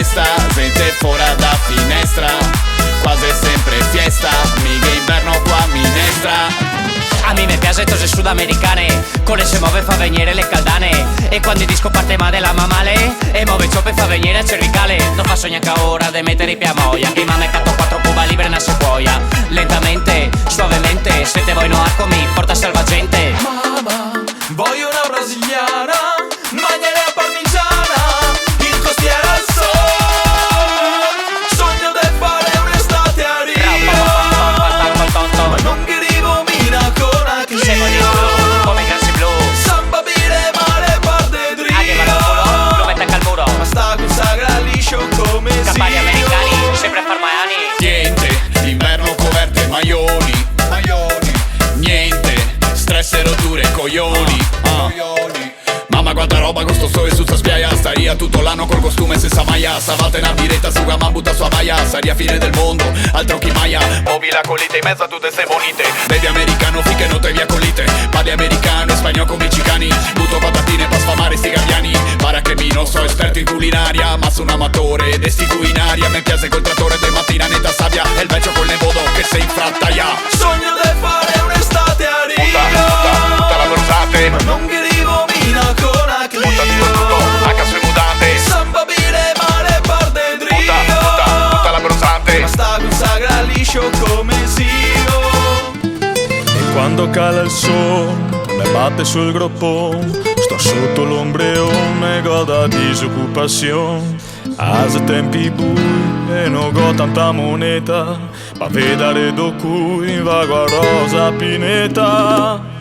festa, gente fuori da finestra, quasi sempre fiesta, mica inverno qua minestra. A me piace cose sudamericane, con le se muove fa venire le caldane. E quando il disco parte male la mamale, e muove cioppe fa venire il cervicale. Non fa sogna che ora de mettere i piamoia, che mamma è catto 4 cuba libre na sequoia. Lentamente, suavemente, se te vuoi no arcomi, porta salvagente. Mamma, voglio una brasiliana, maniera parmigiana, in costiera al sol. Sogno di fare un'estate a Rio, ma non che rivo mina con anche Seguo di blu, come grassi blu. Samba bire male parte drio. Anche culo, lo mette al muro. Ma sta consagra liscio come Campari Sio. americani, sempre a far maiani. Niente, inverno coperte maioni, niente, stress e rotture coglioni. Mamma quanta roba con sto sole su sta spiaggia, staria tutto l'anno col costume senza maglia. Savate una biretta su gamma butta sua baia, saria fine del mondo, altro chi maia. Movi la colite in mezzo a tutte ste bonite. Bevi americano finché non te via colite. Parli americano e spagnolo come i cicani. Butto patatine pa sfamare sti gaviani. Para che mi non so esperto in culinaria, ma sono amatore ed estico in aria. Me piace col trattore de mattina netta sabbia, e il vecchio col nevodo che sei in frattaia. Sogno di fare un'estate a Rio, Tutta la dorsate, ma non che rivo mina con anche butta tutto, anche sue mutande. Samba bire male parte drio. Tutta la brosante. Ma sta consagra liscio come Sio. E quando cala il sole, me batte sul groppone, sto sotto l'ombreone e godo di disoccupazione. A tempi bui e non ho tanta moneta, ma vedere do cui vago a rosa pineta.